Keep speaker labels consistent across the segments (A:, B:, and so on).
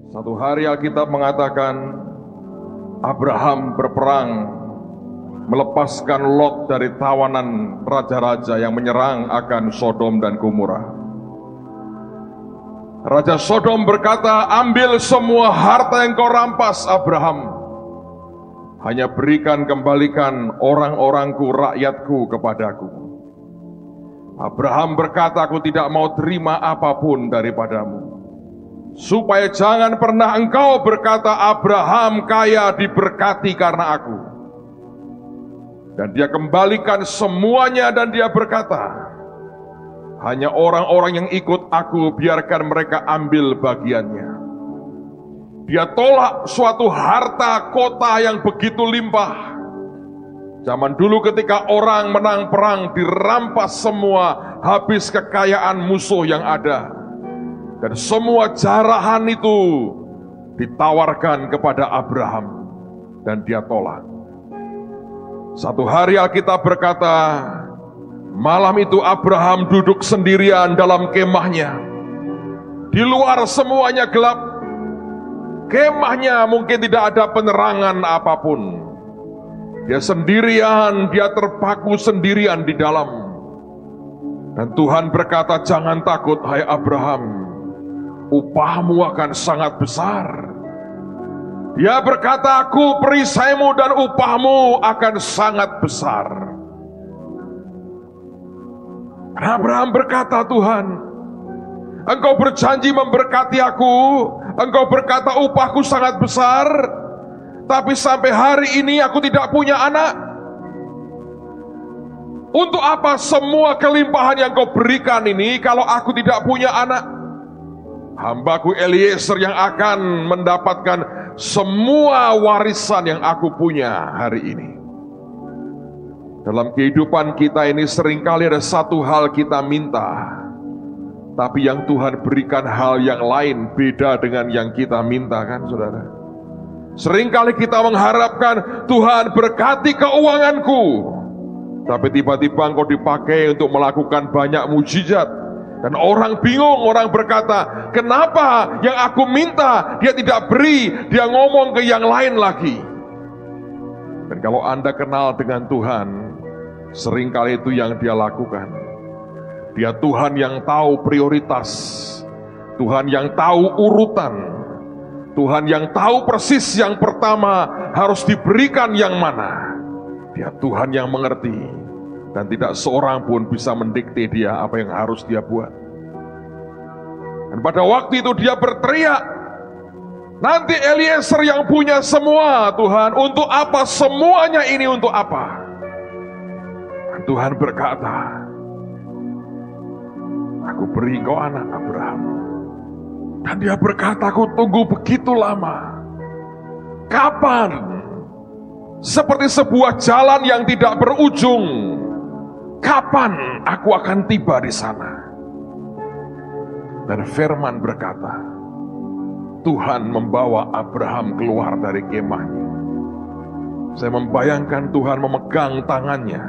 A: Satu hari Alkitab mengatakan Abraham berperang melepaskan Lot dari tawanan raja-raja yang menyerang akan Sodom dan Gomora. Raja Sodom berkata, "Ambil semua harta yang kau rampas, Abraham. Hanya kembalikan orang-orangku, rakyatku kepadaku." Abraham berkata, "Aku tidak mau terima apapun daripadamu. Supaya jangan pernah engkau berkata, Abraham kaya diberkati karena aku." Dan dia kembalikan semuanya dan dia berkata, "Hanya orang-orang yang ikut aku, biarkan mereka ambil bagiannya." Dia tolak suatu harta kota yang begitu limpah. Zaman dulu ketika orang menang perang, dirampas semua, habis kekayaan musuh yang ada. Dan semua jarahan itu ditawarkan kepada Abraham. Dan dia tolak. Satu hari Alkitab berkata, malam itu Abraham duduk sendirian dalam kemahnya. Di luar semuanya gelap. Kemahnya mungkin tidak ada penerangan apapun. Dia sendirian, dia terpaku sendirian di dalam. Dan Tuhan berkata, "Jangan takut, hai Abraham. Upahmu akan sangat besar." Dia berkata, "Aku perisaimu dan upahmu akan sangat besar." Abraham berkata, "Tuhan, Engkau berjanji memberkati aku. Engkau berkata upahku sangat besar. Tapi sampai hari ini aku tidak punya anak. Untuk apa semua kelimpahan yang Kau berikan ini kalau aku tidak punya anak? Hambaku Eliezer yang akan mendapatkan semua warisan yang aku punya hari ini." Dalam kehidupan kita ini seringkali ada satu hal kita minta, tapi yang Tuhan berikan hal yang lain beda dengan yang kita minta, kan saudara? Seringkali kita mengharapkan, Tuhan berkati keuanganku, tapi tiba-tiba Engkau dipakai untuk melakukan banyak mujizat. Dan orang bingung, orang berkata, "Kenapa yang aku minta dia tidak beri, dia ngomong ke yang lain lagi." Dan kalau Anda kenal dengan Tuhan, seringkali itu yang dia lakukan. Dia Tuhan yang tahu prioritas, Tuhan yang tahu urutan, Tuhan yang tahu persis yang pertama harus diberikan yang mana. Dia Tuhan yang mengerti. Dan tidak seorang pun bisa mendikte dia apa yang harus dia buat. Dan pada waktu itu dia berteriak, "Nanti Eliezer yang punya semua, Tuhan. Untuk apa semuanya ini, untuk apa?" Dan Tuhan berkata, "Aku beri kau anak, Abraham." Dan dia berkata, "Aku tunggu begitu lama. Kapan? Seperti sebuah jalan yang tidak berujung. Kapan aku akan tiba di sana?" Dan firman berkata, Tuhan membawa Abraham keluar dari kemahnya. Saya membayangkan Tuhan memegang tangannya.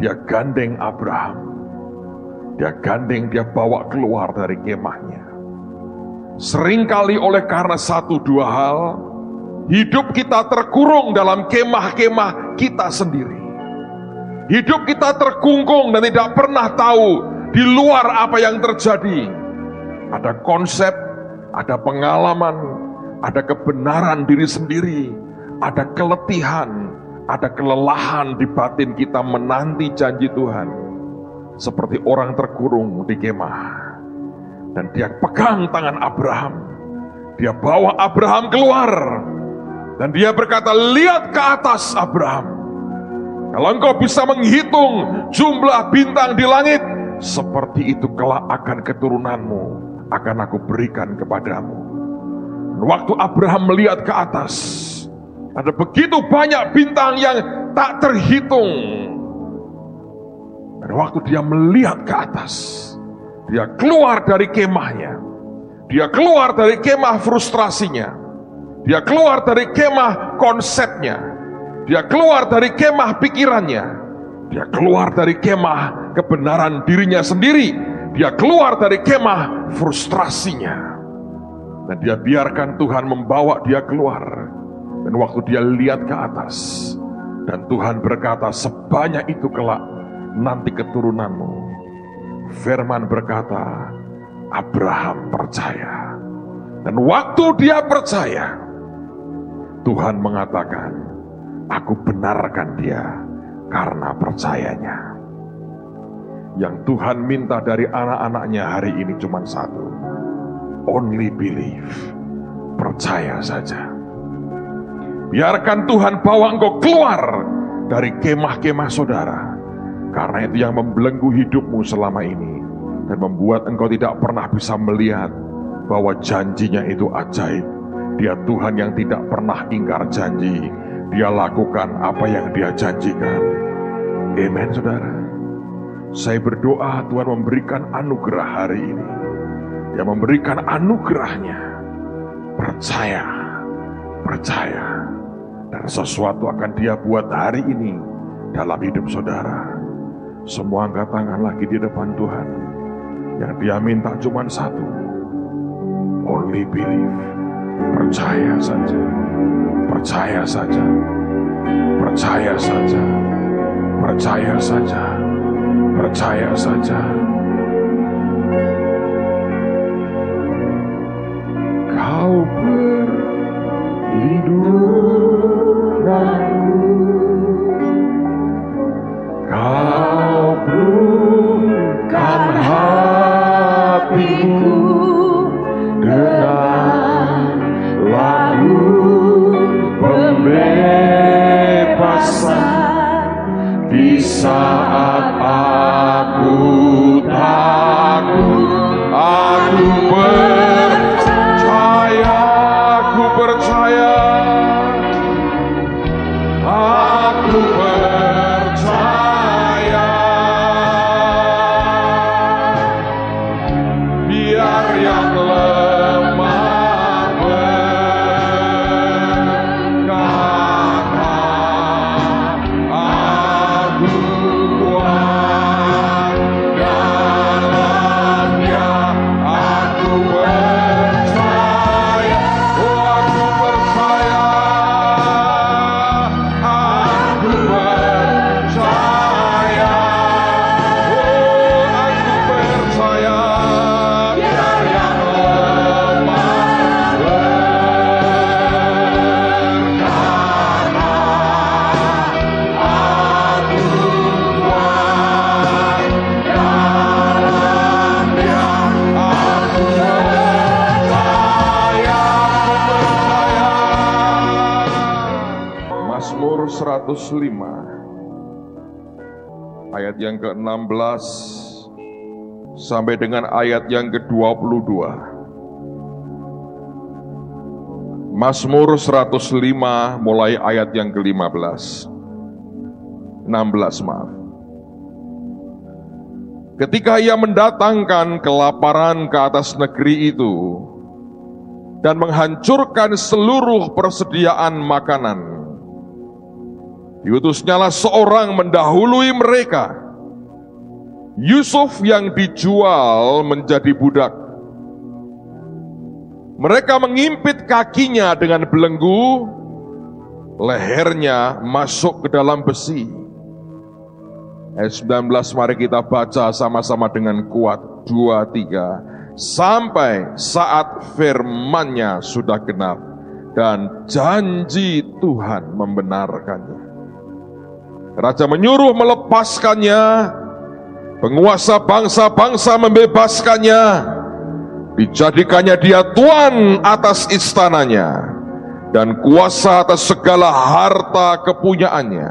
A: Dia gandeng Abraham. Dia gandeng, dia bawa keluar dari kemahnya. Seringkali oleh karena satu dua hal, hidup kita terkurung dalam kemah-kemah kita sendiri. Hidup kita terkungkung dan tidak pernah tahu di luar apa yang terjadi. Ada konsep, ada pengalaman, ada kebenaran diri sendiri, ada keletihan, ada kelelahan di batin kita menanti janji Tuhan. Seperti orang terkurung di kemah. Dan dia pegang tangan Abraham. Dia bawa Abraham keluar. Dan dia berkata, "Lihat ke atas, Abraham. Kalau engkau bisa menghitung jumlah bintang di langit, seperti itu kelak akan keturunanmu, akan aku berikan kepadamu." Dan waktu Abraham melihat ke atas, ada begitu banyak bintang yang tak terhitung. Dan waktu dia melihat ke atas, dia keluar dari kemahnya. Dia keluar dari kemah frustrasinya. Dia keluar dari kemah konsepnya. Dia keluar dari kemah pikirannya. Dia keluar dari kemah kebenaran dirinya sendiri. Dia keluar dari kemah frustrasinya. Dan dia biarkan Tuhan membawa dia keluar. Dan waktu dia lihat ke atas, dan Tuhan berkata, sebanyak itu kelak nanti keturunanmu. Firman berkata, Abraham percaya. Dan waktu dia percaya, Tuhan mengatakan, aku benarkan dia karena percayanya. Yang Tuhan minta dari anak-anaknya hari ini cuma satu. Only believe. Percaya saja. Biarkan Tuhan bawa engkau keluar dari kemah-kemah saudara. Karena itu yang membelenggu hidupmu selama ini. Dan membuat engkau tidak pernah bisa melihat bahwa janjinya itu ajaib. Dia Tuhan yang tidak pernah ingkar janji. Dia lakukan apa yang dia janjikan. Amen saudara. Saya berdoa Tuhan memberikan anugerah hari ini. Dia memberikan anugerahnya. Percaya. Percaya. Dan sesuatu akan dia buat hari ini dalam hidup saudara. Semua angkat tangan lagi di depan Tuhan. Yang dia minta cuma satu. Only believe. Percaya saja. Percaya saja. Percaya saja. Percaya saja. Percaya saja. Kau perlindunganku, kau pelukkan hatiku dengan lagu pembebasan. Di saat aku takut, aku percaya, aku percaya, aku percaya. Biar yang lemah berkata, aku kuat dalamnya, aku percaya, oh aku percaya, aku percaya, oh aku percaya. Biar yang lemah berkata, aku kuat dalamnya, aku percaya, Mazmur 105 ayat yang ke-16 sampai dengan ayat yang ke-22. Mazmur 105 mulai ayat yang ke-16. 16 maaf. Ketika ia mendatangkan kelaparan ke atas negeri itu dan menghancurkan seluruh persediaan makanan, diutusnyalah seorang mendahului mereka, Yusuf yang dijual menjadi budak. Mereka mengimpit kakinya dengan belenggu, lehernya masuk ke dalam besi. Ayat 19 mari kita baca sama-sama dengan kuat. 2, 3. Sampai saat firman-Nya sudah genap dan janji Tuhan membenarkannya. Raja menyuruh melepaskannya, penguasa bangsa-bangsa membebaskannya, dijadikannya dia tuan atas istananya dan kuasa atas segala harta kepunyaannya,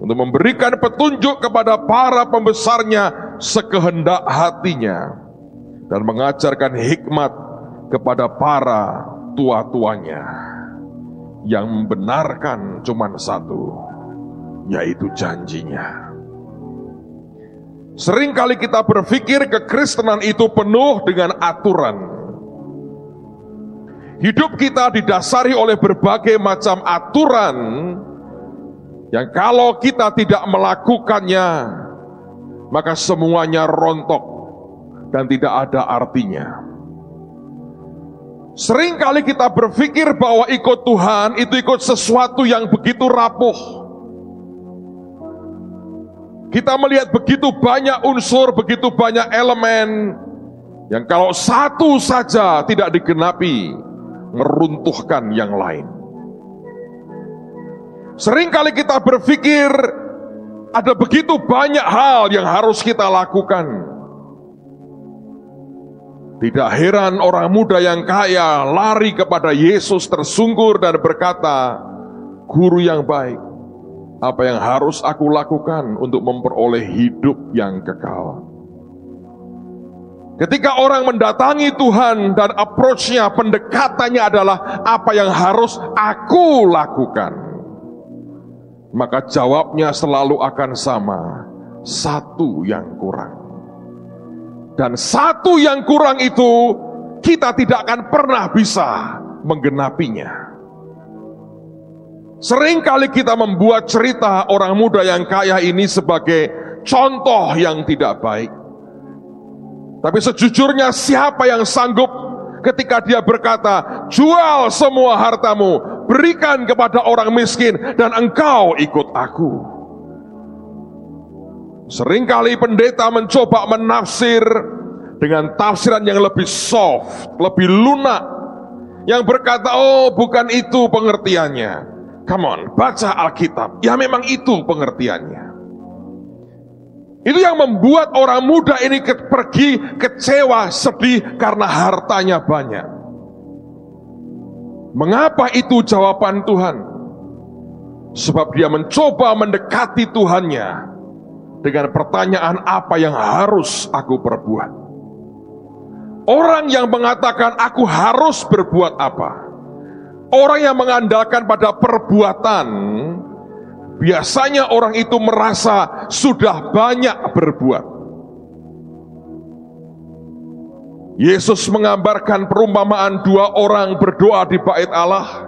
A: untuk memberikan petunjuk kepada para pembesarnya sekehendak hatinya dan mengajarkan hikmat kepada para tua-tuanya. Yang membenarkan cuma satu, yaitu janjinya. Seringkali kita berpikir kekristenan itu penuh dengan aturan. Hidup kita didasari oleh berbagai macam aturan yang kalau kita tidak melakukannya, maka semuanya rontok dan tidak ada artinya. Seringkali kita berpikir bahwa ikut Tuhan itu ikut sesuatu yang begitu rapuh. Kita melihat begitu banyak unsur, begitu banyak elemen, yang kalau satu saja tidak digenapi, meruntuhkan yang lain. Seringkali kita berpikir ada begitu banyak hal yang harus kita lakukan. Tidak heran orang muda yang kaya lari kepada Yesus tersungkur dan berkata, "Guru yang baik, apa yang harus aku lakukan untuk memperoleh hidup yang kekal?" Ketika orang mendatangi Tuhan dan approach-nya, pendekatannya adalah apa yang harus aku lakukan, maka jawabnya selalu akan sama, satu yang kurang. Dan satu yang kurang itu kita tidak akan pernah bisa menggenapinya. Seringkali kita membuat cerita orang muda yang kaya ini sebagai contoh yang tidak baik. Tapi sejujurnya siapa yang sanggup ketika dia berkata, "Jual semua hartamu, berikan kepada orang miskin, dan engkau ikut aku"? Seringkali pendeta mencoba menafsir dengan tafsiran yang lebih soft, lebih lunak, yang berkata, "Oh, bukan itu pengertiannya." Come on, baca Alkitab. Ya memang itu pengertiannya. Itu yang membuat orang muda ini pergi kecewa, sedih karena hartanya banyak. Mengapa itu jawaban Tuhan? Sebab dia mencoba mendekati Tuhannya dengan pertanyaan, apa yang harus aku perbuat? Orang yang mengatakan aku harus berbuat apa, orang yang mengandalkan pada perbuatan, biasanya orang itu merasa sudah banyak berbuat. Yesus menggambarkan perumpamaan dua orang berdoa di bait Allah,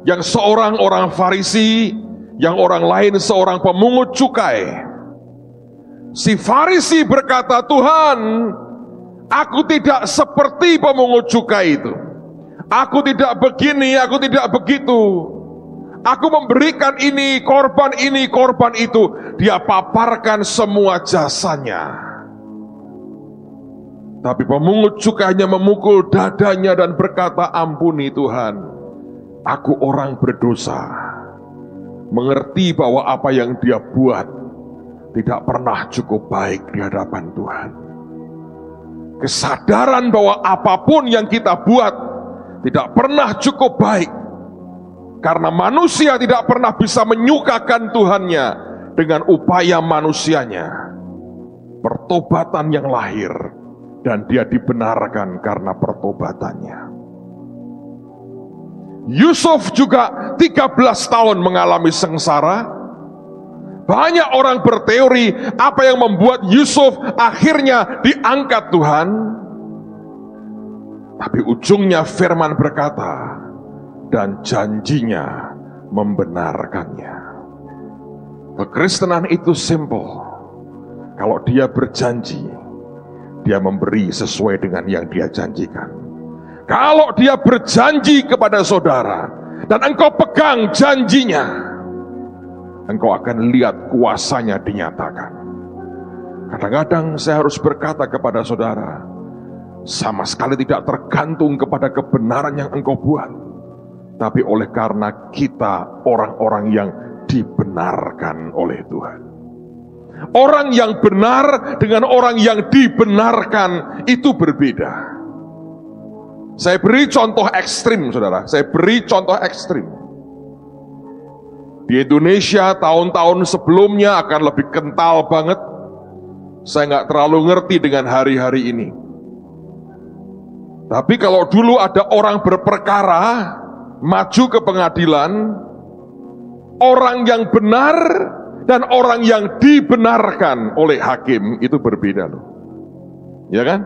A: yang seorang orang Farisi, yang orang lain seorang pemungut cukai. Si Farisi berkata, "Tuhan, aku tidak seperti pemungut cukai itu. Aku tidak begini, aku tidak begitu. Aku memberikan ini, korban itu." Dia paparkan semua jasanya. Tapi pemungut cukai hanya memukul dadanya dan berkata, "Ampuni Tuhan, aku orang berdosa." Mengerti bahwa apa yang dia buat tidak pernah cukup baik di hadapan Tuhan. Kesadaran bahwa apapun yang kita buat tidak pernah cukup baik, karena manusia tidak pernah bisa menyukakan Tuhannya dengan upaya manusianya. Pertobatan yang lahir, dan dia dibenarkan karena pertobatannya. Yusuf juga 13 tahun mengalami sengsara. Banyak orang berteori apa yang membuat Yusuf akhirnya diangkat Tuhan. Tapi ujungnya firman berkata, dan janjinya membenarkannya. Kekristenan itu simple. Kalau dia berjanji, dia memberi sesuai dengan yang dia janjikan. Kalau dia berjanji kepada saudara, dan engkau pegang janjinya, engkau akan lihat kuasanya dinyatakan. Kadang-kadang saya harus berkata kepada saudara, sama sekali tidak tergantung kepada kebenaran yang engkau buat, tapi oleh karena kita orang-orang yang dibenarkan oleh Tuhan. Orang yang benar dengan orang yang dibenarkan itu berbeda. Saya beri contoh ekstrim, saudara. Saya beri contoh ekstrim. Di Indonesia tahun-tahun sebelumnya akan lebih kental banget. Saya nggak terlalu ngerti dengan hari-hari ini. Tapi kalau dulu ada orang berperkara, maju ke pengadilan, orang yang benar dan orang yang dibenarkan oleh hakim itu berbeda loh. Ya kan?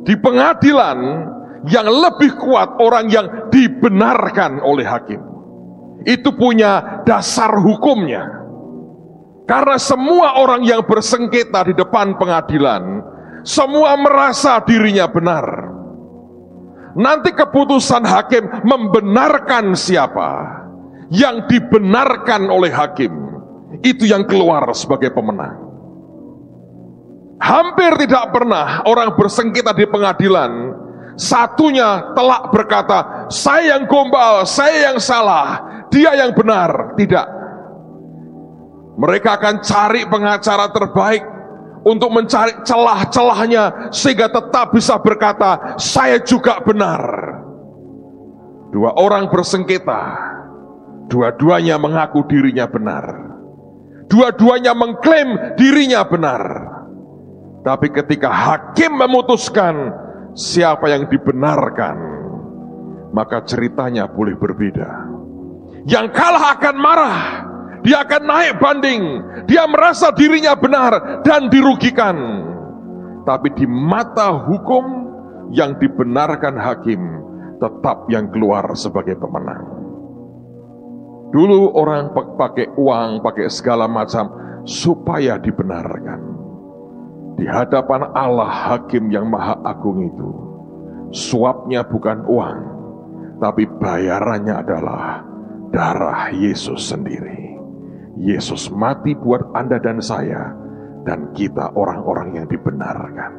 A: Di pengadilan yang lebih kuat orang yang dibenarkan oleh hakim. Itu punya dasar hukumnya. Karena semua orang yang bersengketa di depan pengadilan, semua merasa dirinya benar. nanti keputusan hakim membenarkan siapa. Yang dibenarkan oleh hakim, itu yang keluar sebagai pemenang. Hampir tidak pernah orang bersengketa di pengadilan, satunya telak berkata, saya yang gombal, saya yang salah, dia yang benar. Tidak. Mereka akan cari pengacara terbaik untuk mencari celah-celahnya sehingga tetap bisa berkata, saya juga benar. Dua orang bersengketa, dua-duanya mengaku dirinya benar. Dua-duanya mengklaim dirinya benar. Tapi ketika hakim memutuskan siapa yang dibenarkan, maka ceritanya boleh berbeda. Yang kalah akan marah, dia akan naik banding, dia merasa dirinya benar dan dirugikan. Tapi di mata hukum, yang dibenarkan hakim tetap yang keluar sebagai pemenang. Dulu orang pakai uang, pakai segala macam supaya dibenarkan. Di hadapan Allah hakim yang maha agung itu, suapnya bukan uang, tapi bayarannya adalah darah Yesus sendiri. Yesus mati buat Anda dan saya, dan kita orang-orang yang dibenarkan.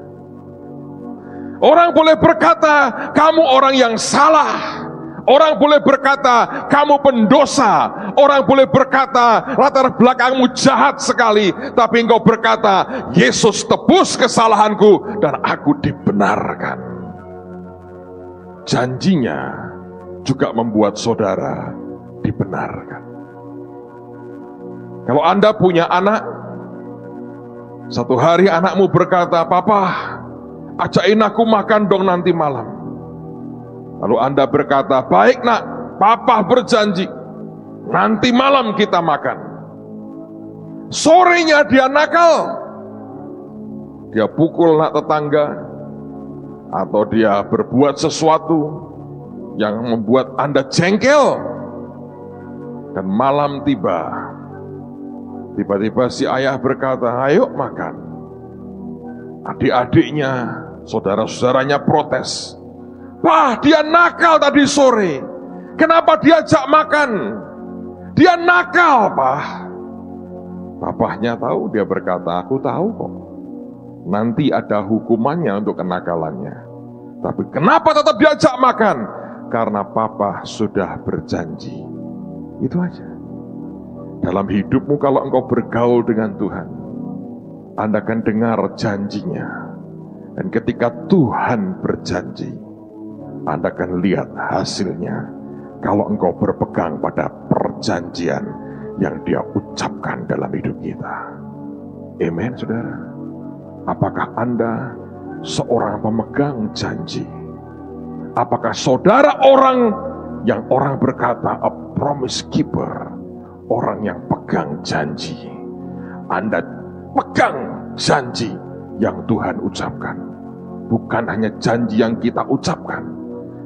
A: Orang boleh berkata, kamu orang yang salah. Orang boleh berkata, kamu pendosa. Orang boleh berkata, latar belakangmu jahat sekali. Tapi engkau berkata, Yesus tebus kesalahanku dan aku dibenarkan. Janjinya juga membuat saudara dibenarkan. Kalau Anda punya anak, satu hari anakmu berkata, Papa, ajakin aku makan dong nanti malam. Lalu Anda berkata, baik nak, Papa berjanji, nanti malam kita makan. Sorenya dia nakal. Dia pukul anak tetangga, atau dia berbuat sesuatu yang membuat Anda jengkel. Dan malam tiba-tiba si ayah berkata, ayo makan. Adik-adiknya, saudara-saudaranya protes. Wah, dia nakal tadi sore. Kenapa diajak makan? Dia nakal, Pak. Papahnya tahu, dia berkata, aku tahu kok. Nanti ada hukumannya untuk kenakalannya. Tapi kenapa tetap diajak makan? Karena Papa sudah berjanji. Itu aja. Dalam hidupmu kalau engkau bergaul dengan Tuhan, Anda akan dengar janjinya. Dan ketika Tuhan berjanji, Anda akan lihat hasilnya kalau engkau berpegang pada perjanjian yang Dia ucapkan dalam hidup kita. Amen, saudara. Apakah Anda seorang pemegang janji? Apakah saudara orang yang orang berkata a promise keeper, orang yang pegang janji? Anda pegang janji yang Tuhan ucapkan, bukan hanya janji yang kita ucapkan.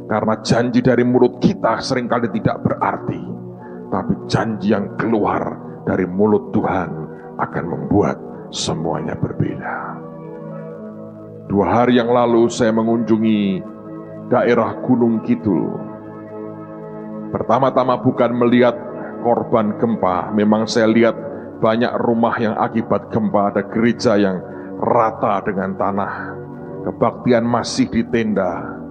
A: Karena janji dari mulut kita seringkali tidak berarti, tapi janji yang keluar dari mulut Tuhan akan membuat semuanya berbeda. 2 hari yang lalu saya mengunjungi daerah Gunung Kidul. Pertama-tama bukan melihat korban gempa, memang saya lihat banyak rumah yang akibat gempa, ada gereja yang rata dengan tanah, kebaktian masih di tenda.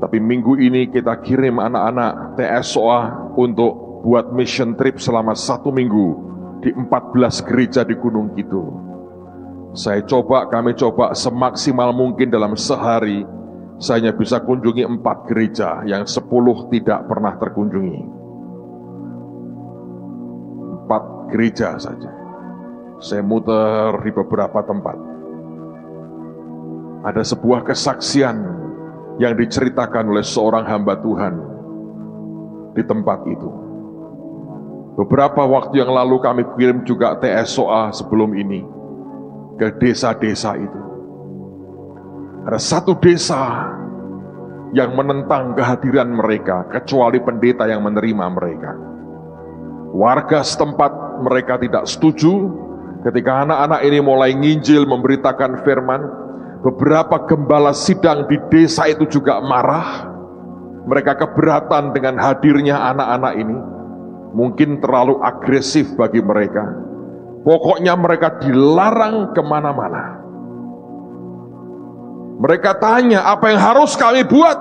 A: Tapi minggu ini kita kirim anak-anak TSOA untuk buat mission trip selama 1 minggu di 14 gereja di Gunung Kidul. Kami coba semaksimal mungkin dalam sehari, saya hanya bisa kunjungi 4 gereja yang 10 tidak pernah terkunjungi. 4 gereja saja. Saya muter di beberapa tempat. Ada sebuah kesaksian yang diceritakan oleh seorang hamba Tuhan di tempat itu. Beberapa waktu yang lalu kami kirim juga TSOA sebelum ini ke desa-desa itu. Ada satu desa yang menentang kehadiran mereka, kecuali pendeta yang menerima mereka. Warga setempat mereka tidak setuju ketika anak-anak ini mulai nginjil memberitakan firman. Beberapa gembala sidang di desa itu juga marah. Mereka keberatan dengan hadirnya anak-anak ini. Mungkin terlalu agresif bagi mereka. Pokoknya mereka dilarang kemana-mana. Mereka tanya, apa yang harus kami buat?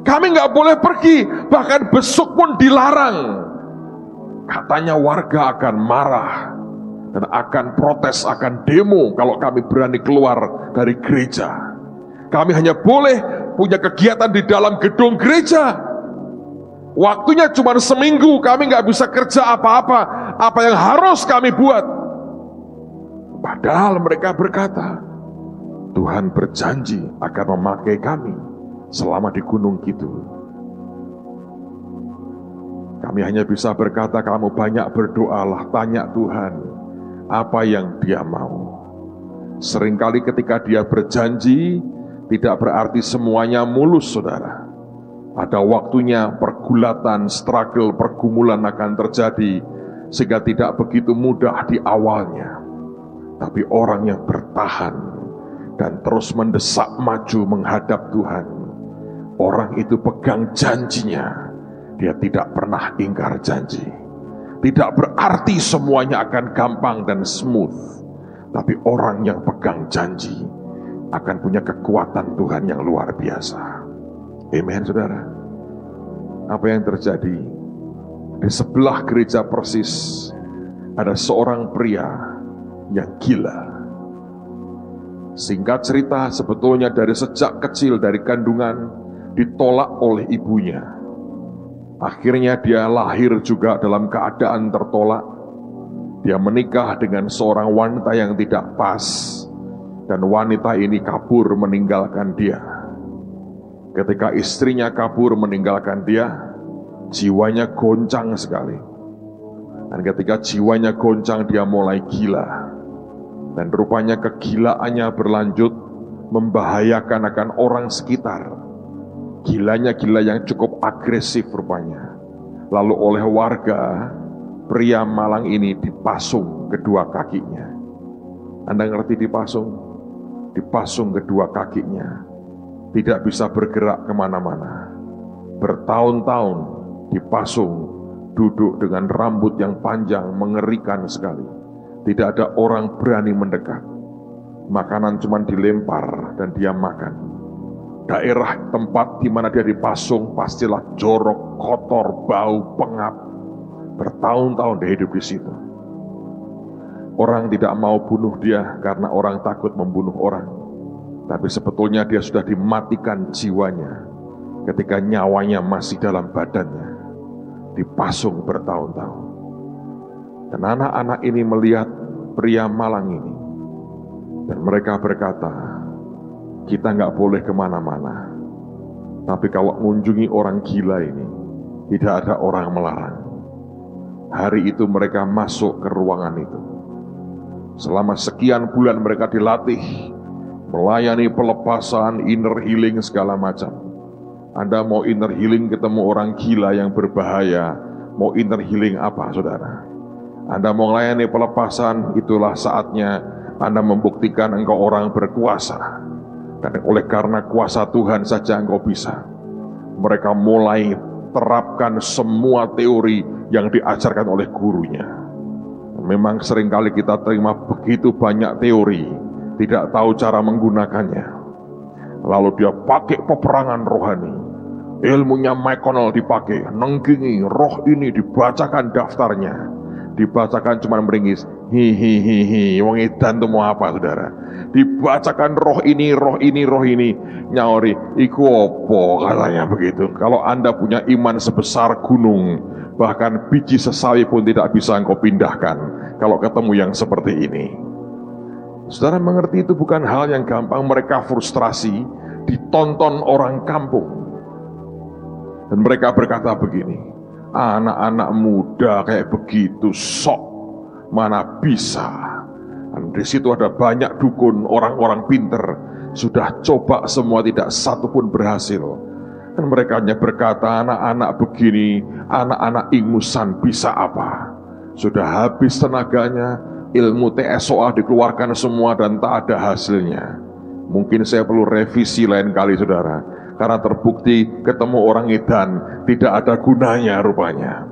A: Kami nggak boleh pergi, bahkan besuk pun dilarang. Katanya warga akan marah dan akan protes, akan demo kalau kami berani keluar dari gereja. Kami hanya boleh punya kegiatan di dalam gedung gereja. Waktunya cuma seminggu, kami nggak bisa kerja apa-apa. Apa yang harus kami buat? Padahal mereka berkata, Tuhan berjanji akan memakai kami selama di Gunung Kidul. Kami hanya bisa berkata, kamu banyak berdoalah, tanya Tuhan apa yang Dia mau. Seringkali ketika Dia berjanji, tidak berarti semuanya mulus, saudara. Ada waktunya pergulatan, struggle, pergumulan akan terjadi, sehingga tidak begitu mudah di awalnya. Tapi orang yang bertahan dan terus mendesak maju menghadap Tuhan, orang itu pegang janjinya. Dia tidak pernah ingkar janji. Tidak berarti semuanya akan gampang dan smooth, tapi orang yang pegang janji akan punya kekuatan Tuhan yang luar biasa. Amen, saudara. Apa yang terjadi? Di sebelah gereja persis ada seorang pria yang gila. Singkat cerita, sebetulnya dari sejak kecil, dari kandungan, ditolak oleh ibunya. Akhirnya dia lahir juga dalam keadaan tertolak. Dia menikah dengan seorang wanita yang tidak pas, dan wanita ini kabur meninggalkan dia. Ketika istrinya kabur meninggalkan dia, jiwanya goncang sekali. Dan ketika jiwanya goncang, dia mulai gila. Dan rupanya kegilaannya berlanjut membahayakan akan orang sekitar. Gilanya gila yang cukup agresif rupanya. Lalu oleh warga, pria malang ini dipasung kedua kakinya. Anda ngerti dipasung? Dipasung kedua kakinya. Tidak bisa bergerak kemana-mana. Bertahun-tahun dipasung, duduk dengan rambut yang panjang, mengerikan sekali. Tidak ada orang berani mendekat. Makanan cuma dilempar dan dia makan. Daerah tempat di mana dia dipasung pastilah jorok, kotor, bau, pengap. Bertahun-tahun dia hidup di situ. Orang tidak mau bunuh dia karena orang takut membunuh orang. Tapi sebetulnya dia sudah dimatikan jiwanya ketika nyawanya masih dalam badannya. Dipasung bertahun-tahun. Dan anak-anak ini melihat pria malang ini. Dan mereka berkata, kita nggak boleh kemana-mana. Tapi kalau mengunjungi orang gila ini, tidak ada orang melarang. Hari itu mereka masuk ke ruangan itu. Selama sekian bulan mereka dilatih, melayani pelepasan, inner healing, segala macam. Anda mau inner healing ketemu orang gila yang berbahaya, mau inner healing apa, saudara? Anda mau melayani pelepasan, itulah saatnya Anda membuktikan engkau orang berkuasa. Dan oleh karena kuasa Tuhan saja engkau bisa. Mereka mulai terapkan semua teori yang diajarkan oleh gurunya. Memang seringkali kita terima begitu banyak teori, tidak tahu cara menggunakannya. Lalu dia pakai peperangan rohani. Ilmunya McConnell dipakai, nenggingi, roh ini dibacakan daftarnya. Dibacakan cuma meringis, hihihihi, wong edan itu mau apa, saudara? Dibacakan roh ini, roh ini, roh ini. Nyauri, iku opo, katanya begitu. Kalau Anda punya iman sebesar gunung, bahkan biji sesawi pun tidak bisa engkau pindahkan kalau ketemu yang seperti ini. Saudara mengerti itu bukan hal yang gampang. Mereka frustrasi, ditonton orang kampung. Dan mereka berkata begini, anak-anak muda kayak begitu sok, mana bisa. Dan di situ ada banyak dukun, orang-orang pinter, sudah coba semua, tidak satu pun berhasil. Dan mereka hanya berkata, anak-anak begini, anak-anak ingusan bisa apa? Sudah habis tenaganya, ilmu TSOA dikeluarkan semua dan tak ada hasilnya. Mungkin saya perlu revisi lain kali saudara, karena terbukti ketemu orang edan tidak ada gunanya rupanya.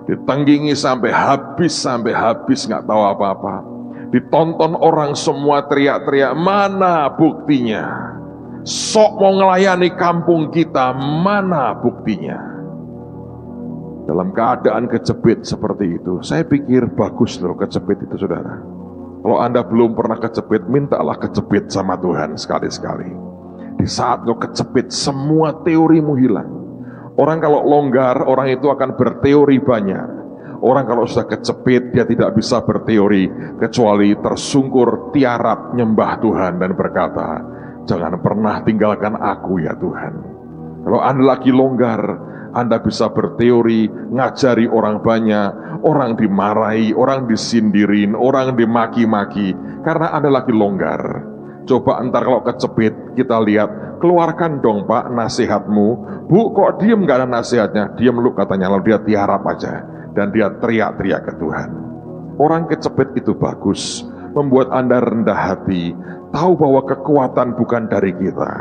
A: Ditenggingi sampai habis nggak tahu apa-apa. Ditonton orang semua teriak-teriak, mana buktinya? Sok mau ngelayani kampung kita, mana buktinya? Dalam keadaan kejepit seperti itu, saya pikir bagus loh kejepit itu saudara. Kalau Anda belum pernah kejepit, mintalah kejepit sama Tuhan sekali-sekali. Di saat lo kejepit, semua teorimu hilang. Orang kalau longgar, orang itu akan berteori banyak. Orang kalau sudah kejepit, dia tidak bisa berteori, kecuali tersungkur tiarap nyembah Tuhan dan berkata, jangan pernah tinggalkan aku ya Tuhan. Kalau Anda lagi longgar, Anda bisa berteori, ngajari orang banyak, orang dimarahi, orang disindirin, orang dimaki-maki, karena Anda lagi longgar. Coba entar kalau kecepit, kita lihat, keluarkan dong Pak nasihatmu. Bu, kok diem gak ada nasihatnya? Diem lu katanya, lalu dia tiarap aja. Dan dia teriak-teriak ke Tuhan. Orang kecepit itu bagus, membuat Anda rendah hati, tahu bahwa kekuatan bukan dari kita,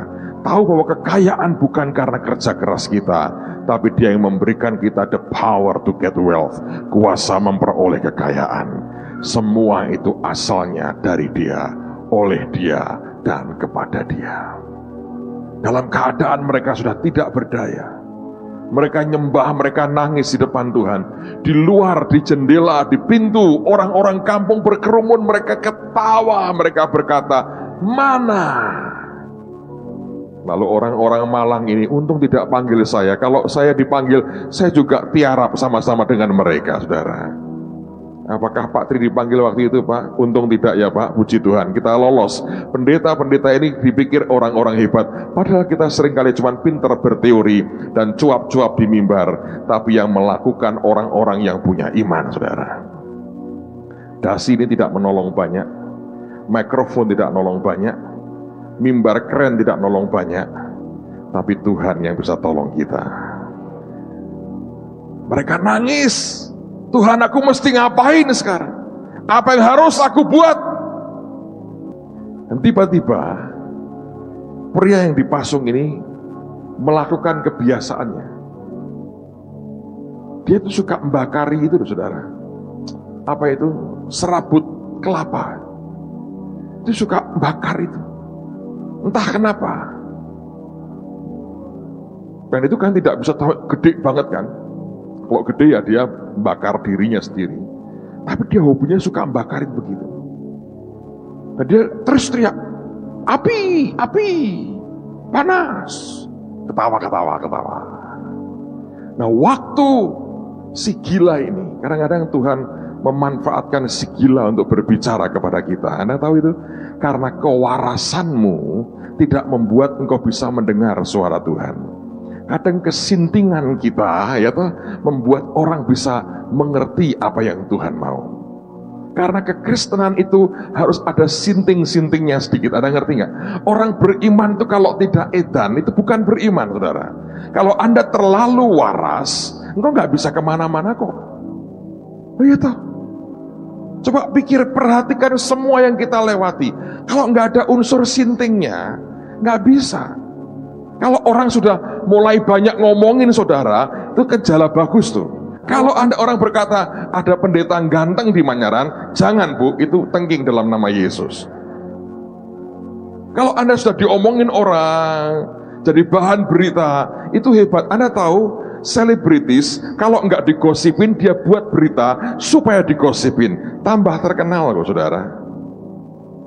A: tahu bahwa kekayaan bukan karena kerja keras kita, tapi dia yang memberikan kita the power to get wealth, kuasa memperoleh kekayaan. Semua itu asalnya dari dia, oleh dia, dan kepada dia. Dalam keadaan mereka sudah tidak berdaya, mereka nyembah, mereka nangis di depan Tuhan. Di luar, di jendela, di pintu, orang-orang kampung berkerumun, mereka ketawa, mereka berkata, mana? Lalu orang-orang Malang ini, untung tidak panggil saya. Kalau saya dipanggil, saya juga tiarap sama-sama dengan mereka, saudara. Apakah Pak Tri dipanggil waktu itu, Pak? Untung tidak ya, Pak. Puji Tuhan, kita lolos. Pendeta-pendeta ini dipikir orang-orang hebat, padahal kita seringkali cuma pinter berteori dan cuap-cuap di mimbar. Tapi yang melakukan orang-orang yang punya iman, saudara. Dasi ini tidak menolong banyak, mikrofon tidak menolong banyak, mimbar keren tidak menolong banyak, tapi Tuhan yang bisa tolong kita. Mereka nangis, Tuhan, aku mesti ngapain sekarang? Apa yang harus aku buat? Dan tiba-tiba pria yang dipasung ini melakukan kebiasaannya. Dia itu suka membakari itu, saudara. Apa itu? Serabut kelapa. Itu suka bakar itu. Entah kenapa. Dan itu kan tidak bisa gede banget kan. Kalau gede ya dia bakar dirinya sendiri. Tapi dia hobinya suka membakarin begitu. Dan dia terus teriak, api, api, panas. Ketawa. Nah waktu si gila ini, kadang-kadang Tuhan memanfaatkan si gila untuk berbicara kepada kita. Anda tahu itu? Karena kewarasanmu tidak membuat engkau bisa mendengar suara Tuhan. Kadang kesintingan kita ya toh, membuat orang bisa mengerti apa yang Tuhan mau. Karena kekristenan itu harus ada sinting-sintingnya sedikit. Ada ngerti nggak? Orang beriman itu kalau tidak edan itu bukan beriman, saudara. Kalau Anda terlalu waras, engkau nggak bisa kemana-mana kok. Iya toh. Coba pikir, perhatikan semua yang kita lewati. Kalau nggak ada unsur sintingnya, nggak bisa. Kalau orang sudah mulai banyak ngomongin, saudara, itu gejala bagus tuh. Kalau orang berkata, ada pendeta ganteng di Manyaran, jangan Bu, itu tengking dalam nama Yesus. Kalau Anda sudah diomongin orang, jadi bahan berita, itu hebat. Anda tahu, selebritis, kalau nggak digosipin, dia buat berita supaya digosipin. Tambah terkenal loh, saudara.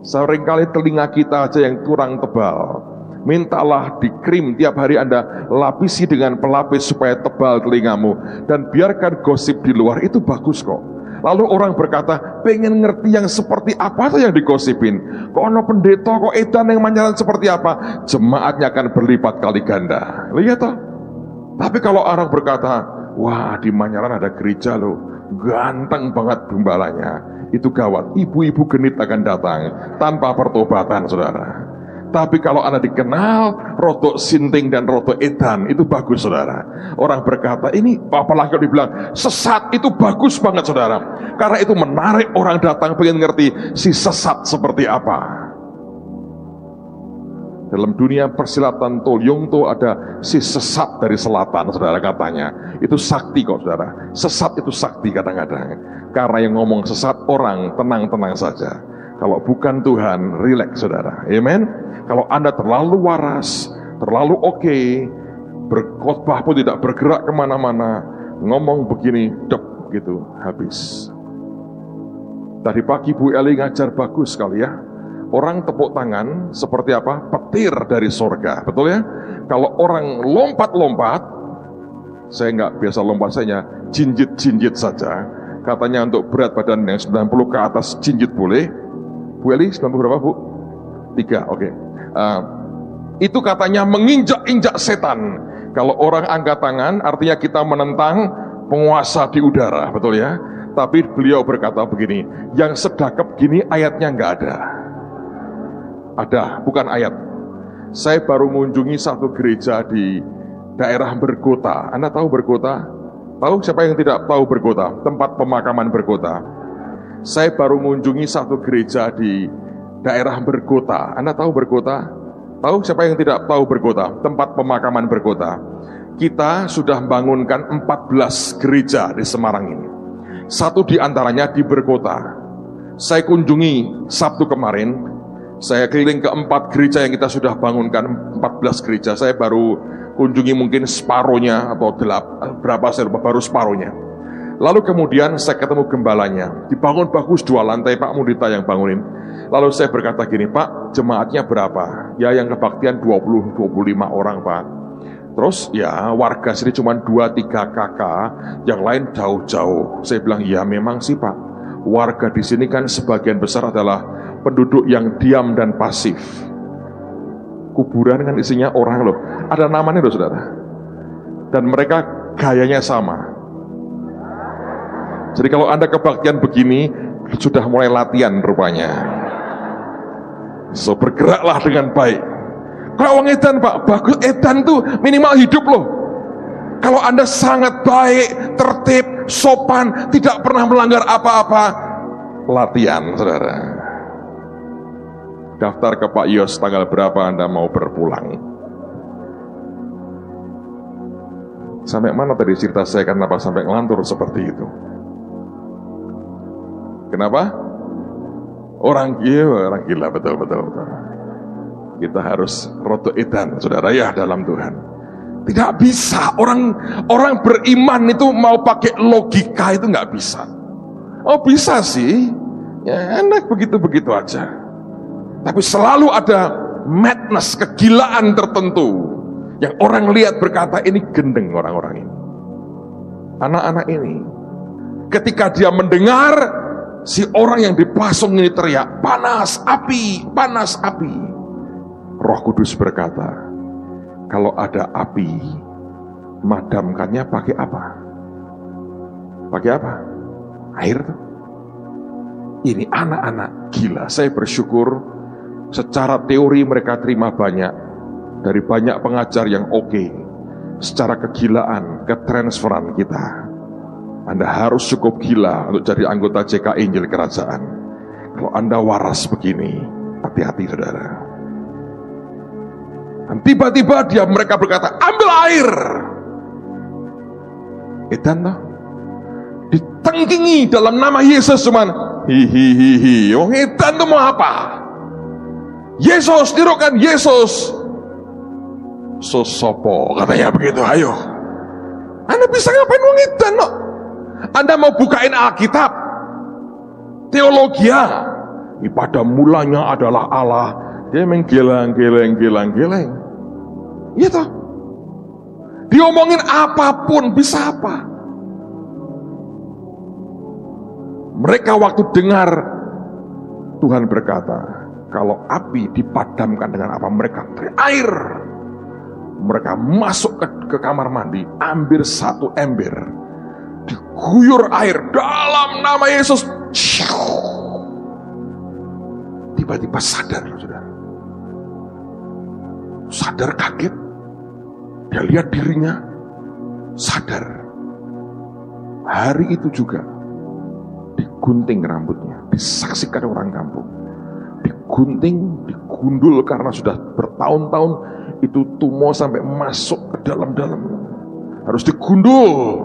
A: Seringkali telinga kita aja yang kurang tebal. Mintalah di krim tiap hari Anda lapisi dengan pelapis supaya tebal telingamu. Dan biarkan gosip di luar, itu bagus kok. Lalu orang berkata, pengen ngerti yang seperti apa tuh yang digosipin. Kok ono pendeta, kok edan yang Manyaran seperti apa? Jemaatnya akan berlipat kali ganda. Lihat toh. Tapi kalau orang berkata, wah di Manyaran ada gereja loh, ganteng banget gembalanya, itu gawat, ibu-ibu genit akan datang tanpa pertobatan, saudara. Tapi kalau Anda dikenal rotok sinting dan rotok edan, itu bagus, saudara. Orang berkata, ini apalagi kalau dibilang sesat, itu bagus banget, saudara. Karena itu menarik orang datang pengen ngerti si sesat seperti apa. Dalam dunia persilatan Tolyongto ada si sesat dari selatan, saudara, katanya. Itu sakti kok, saudara. Sesat itu sakti kadang-kadang. Karena yang ngomong sesat orang, tenang-tenang saja. Kalau bukan Tuhan, rileks, saudara. Amen. Kalau Anda terlalu waras, terlalu oke, berkhotbah pun tidak bergerak kemana-mana, ngomong begini, dep, gitu, habis. Tadi pagi Bu Eli ngajar bagus sekali ya. Orang tepuk tangan seperti apa? Petir dari sorga, betul ya? Kalau orang lompat-lompat, saya nggak biasa lompat, saya jinjit-jinjit saja. Katanya untuk berat badan yang 90 ke atas jinjit boleh. Bu Eli 90 berapa Bu? 3, oke. Itu katanya menginjak-injak setan. Kalau orang angkat tangan artinya kita menentang penguasa di udara, betul ya? Tapi beliau berkata begini, yang sedekap gini ayatnya nggak ada. Ada, bukan ayat. Saya baru mengunjungi satu gereja di daerah Bergota. Anda tahu Bergota? Tahu? Siapa yang tidak tahu Bergota? Tempat pemakaman Bergota. Saya baru mengunjungi satu gereja di daerah Bergota. Anda tahu Bergota? Tahu? Siapa yang tidak tahu Bergota? Tempat pemakaman Bergota. Kita sudah membangunkan 14 gereja di Semarang ini. Satu di antaranya di Bergota. Saya kunjungi Sabtu kemarin. Saya keliling ke 4 gereja yang kita sudah bangunkan, 14 gereja. Saya baru kunjungi mungkin separohnya atau berapa saya lupa, baru separohnya. Lalu kemudian saya ketemu gembalanya, dibangun bagus 2 lantai, Pak Mudita yang bangunin. Lalu saya berkata gini, Pak, jemaatnya berapa? Ya yang kebaktian 20-25 orang, Pak. Terus ya warga sini cuma 2-3 kakak, yang lain jauh-jauh. Saya bilang, ya memang sih Pak, warga di sini kan sebagian besar adalah penduduk yang diam dan pasif. Kuburan kan isinya orang loh, ada namanya loh saudara. Dan mereka gayanya sama. Jadi kalau Anda kebaktian begini, sudah mulai latihan rupanya. So bergeraklah dengan baik. Kalau orang edan Pak, bagus, edan tuh minimal hidup loh. Kalau Anda sangat baik, tertib, sopan, tidak pernah melanggar apa-apa, latihan saudara. Daftar ke Pak Yos, tanggal berapa Anda mau berpulang? Sampai mana tadi cerita saya, kenapa sampai ngelantur seperti itu? Kenapa? Orang gila, betul. Kita harus roto edan, saudara ya, dalam Tuhan. Tidak bisa, orang beriman itu mau pakai logika itu nggak bisa. Oh bisa sih, ya enak begitu-begitu aja. Tapi selalu ada madness, kegilaan tertentu yang orang lihat berkata ini gendeng orang-orang ini. Anak-anak ini ketika dia mendengar si orang yang dipasung ini teriak, panas api, panas api. Roh Kudus berkata, kalau ada api, madamkannya pakai apa? Pakai apa? Air tuh. Ini anak-anak gila. Saya bersyukur secara teori mereka terima banyak dari banyak pengajar yang oke. Secara kegilaan, ketransferan kita, Anda harus cukup gila untuk jadi anggota JK Injil Kerajaan. Kalau Anda waras begini, hati-hati saudara. Dan tiba-tiba mereka berkata, ambil air. Edan toh, ditengkingi dalam nama Yesus cuman hihihihi. Wong edan tuh mau apa? Yesus, tirukan Yesus. Sosopo katanya begitu, ayo. Anda bisa ngapain wong edan no? Anda mau bukain Alkitab, teologia, pada mulanya adalah Allah. Dia menggeleng-geleng. Iya toh? Diomongin apapun bisa apa? Mereka waktu dengar Tuhan berkata, kalau api dipadamkan dengan apa? Mereka air. Mereka masuk ke kamar mandi, ambil 1 ember, diguyur air dalam nama Yesus. Tiba-tiba sadar, saudara. Sadar, kaget. Dia lihat dirinya, sadar. Hari itu juga digunting rambutnya, disaksikan orang kampung. digunting, digundul karena sudah bertahun-tahun itu tumor sampai masuk ke dalam-dalam. Harus digundul.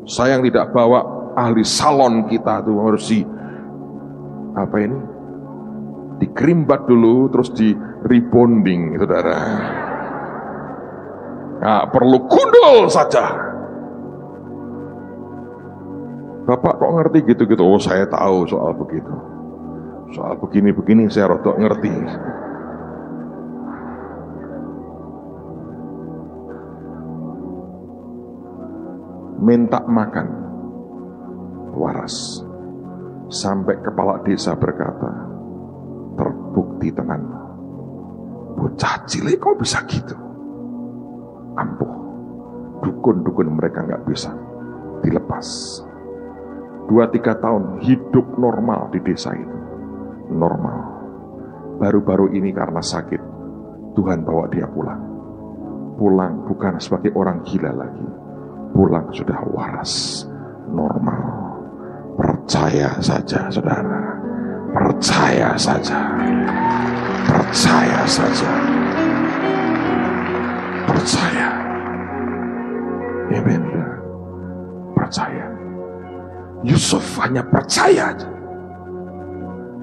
A: Saya yang tidak bawa ahli salon kita tuh harus dikerimbat dulu, terus di rebonding, saudara. Nah, perlu gundul saja. Bapak kok ngerti gitu-gitu? Oh, saya tahu soal begitu. Soal begini-begini saya rodok ngerti. Minta makan waras. Sampai kepala desa berkata, terbukti tenan, bocah cilik kok bisa gitu. Ampuh, dukun-dukun mereka nggak bisa dilepas. 2-3 tahun hidup normal di desa itu. Normal. Baru-baru ini karena sakit, Tuhan bawa dia pulang. Pulang bukan sebagai orang gila lagi. Pulang sudah waras, normal. Percaya saja, saudara. Percaya saja. Percaya saja. Percaya. Amin. Percaya. Yusuf hanya percaya aja.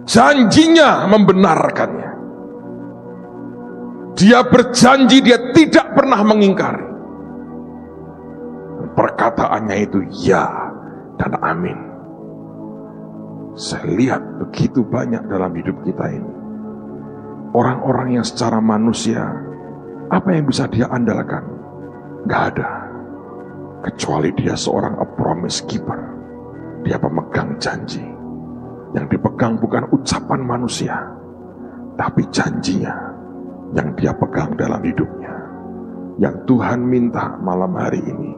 A: Janjinya membenarkannya. Dia berjanji dia tidak pernah mengingkari. Perkataannya itu ya dan amin. Saya lihat begitu banyak dalam hidup kita ini. Orang-orang yang secara manusia, apa yang bisa dia andalkan? Gak ada. Kecuali dia seorang a promise keeper. Dia pemegang janji. Yang dipegang bukan ucapan manusia, tapi janjinya yang dia pegang dalam hidupnya. Yang Tuhan minta malam hari ini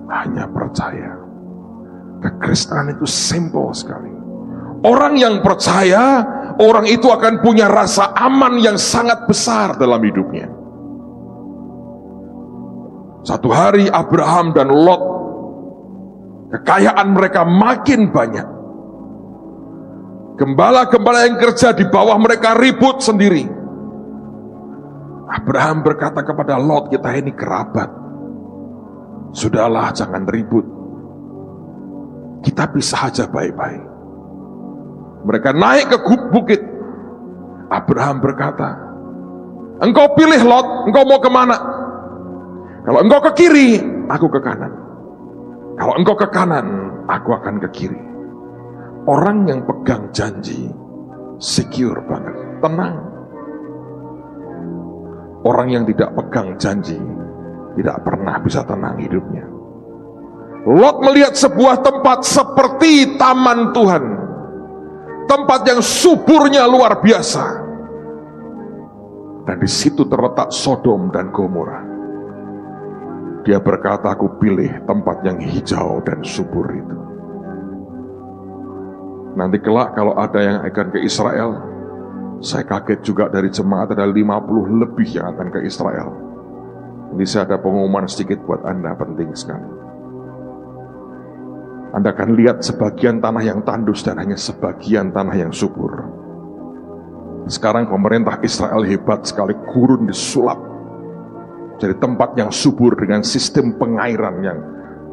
A: hanya percaya. Kekristenan itu simple sekali. Orang yang percaya, orang itu akan punya rasa aman yang sangat besar dalam hidupnya. Satu hari Abraham dan Lot, kekayaan mereka makin banyak. Gembala-gembala yang kerja di bawah mereka ribut sendiri. Abraham berkata kepada Lot, kita ini kerabat. Sudahlah, jangan ribut. Kita bisa aja baik-baik. Mereka naik ke bukit. Abraham berkata, engkau pilih Lot, engkau mau kemana? Kalau engkau ke kiri, aku ke kanan. Kalau engkau ke kanan, aku akan ke kiri. Orang yang pegang janji, secure banget, tenang. Orang yang tidak pegang janji, tidak pernah bisa tenang hidupnya. Lot melihat sebuah tempat seperti taman Tuhan. Tempat yang suburnya luar biasa. Dan di situ terletak Sodom dan Gomora. Dia berkata, aku pilih tempat yang hijau dan subur itu. Nanti kelak kalau ada yang akan ke Israel, saya kaget juga dari jemaat ada 50 lebih yang akan ke Israel. Ini saya ada pengumuman sedikit buat Anda, penting sekali. Anda akan lihat sebagian tanah yang tandus dan hanya sebagian tanah yang subur. Sekarang pemerintah Israel hebat sekali, gurun disulap jadi tempat yang subur dengan sistem pengairan yang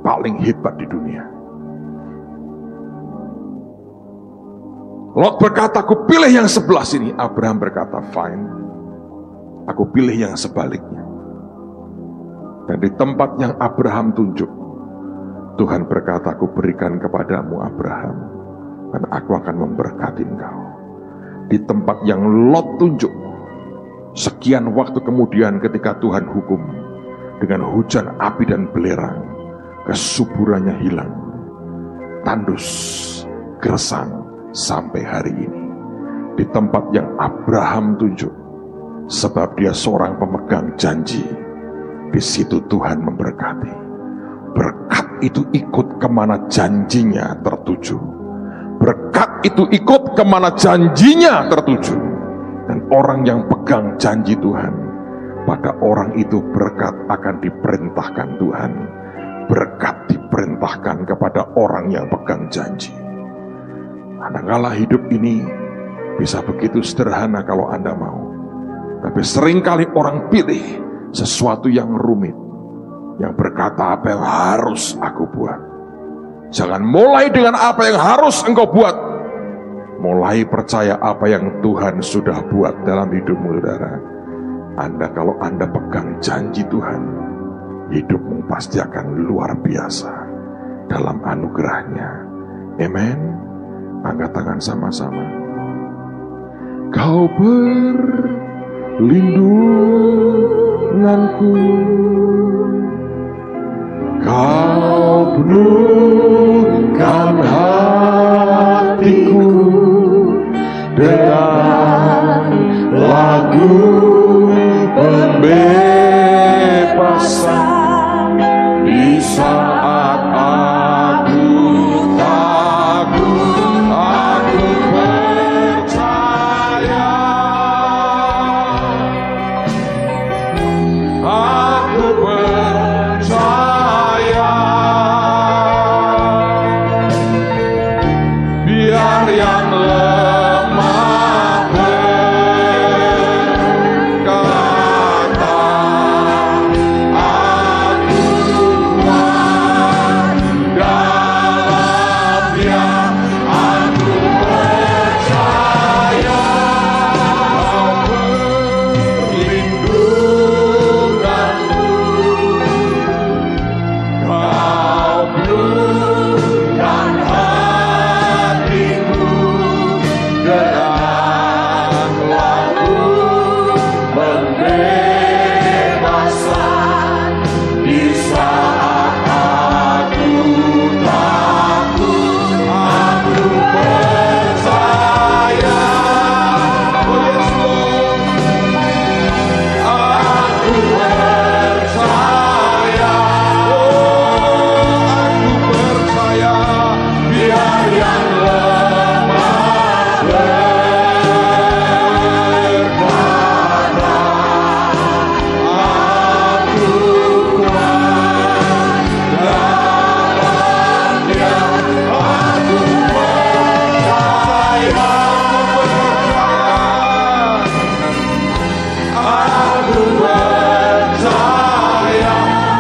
A: paling hebat di dunia. Lot berkata, aku pilih yang sebelah sini. Abraham berkata, fine, aku pilih yang sebaliknya. Dan di tempat yang Abraham tunjuk, Tuhan berkata, aku berikan kepadamu Abraham, dan aku akan memberkati engkau. Di tempat yang Lot tunjuk, sekian waktu kemudian ketika Tuhan hukum, dengan hujan api dan belerang, kesuburannya hilang, tandus, gersang, sampai hari ini. Di tempat yang Abraham tunjuk, sebab dia seorang pemegang janji, di situ Tuhan memberkati. Berkat itu ikut kemana janjinya tertuju. Berkat itu ikut kemana janjinya tertuju. Dan orang yang pegang janji Tuhan, pada orang itu berkat akan diperintahkan Tuhan. Berkat diperintahkan kepada orang yang pegang janji. Kadangkala hidup ini Bisa begitu sederhana kalau Anda mau. Tapi seringkali orang pilih sesuatu yang rumit, yang berkata apa yang harus aku buat. Jangan mulai dengan apa yang harus engkau buat. Mulai percaya apa yang Tuhan sudah buat dalam hidupmu, saudara. Kalau Anda pegang janji Tuhan, hidupmu pasti akan luar biasa dalam anugerahnya. Amen. Angkat tangan sama-sama. Kau perlindunganku, Kau penuhkan hatiku dengan lagu pembebasan di saat aku takut, aku percaya, aku percaya, biar yang lemah berkata, aku kuat dalam Dia, aku percaya, Kau perlindunganku, Kau penuhkan hatiku dengan lagu pembebasan di saat aku takut, aku percaya. Oh yes Lord, aku percaya, aku percaya, biar yang lemah berkata, aku kuat dalam Dia, aku percaya, aku percaya,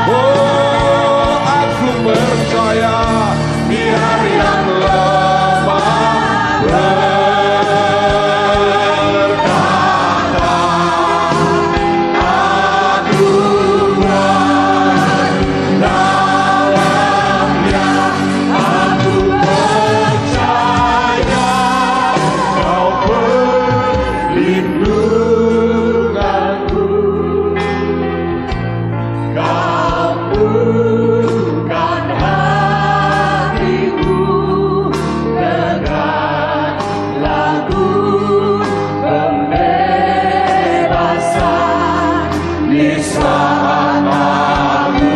A: oh aku percaya, biar yang lemah berkata, aku kuat dalam Dia, aku percaya, Kau perlindunganku, Kau penuhkan hatiku dengan lagu pembebasan di saat aku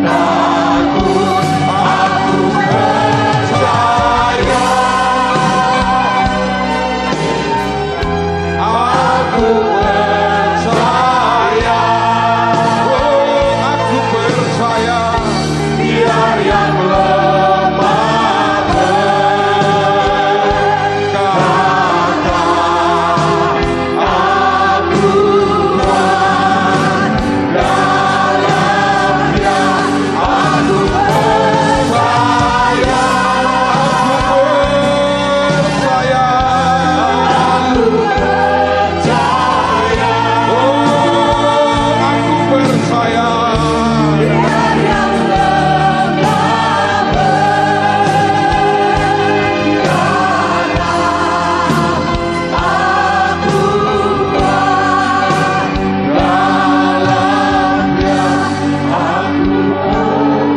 A: takut, aku percaya, aku percaya, oh aku percaya, biar yang lemah berkata, aku kuat dalam Dia, aku percaya, aku percaya, aku percaya, oh aku percaya, biar yang lemah berkata, aku kuat dalam Dia, aku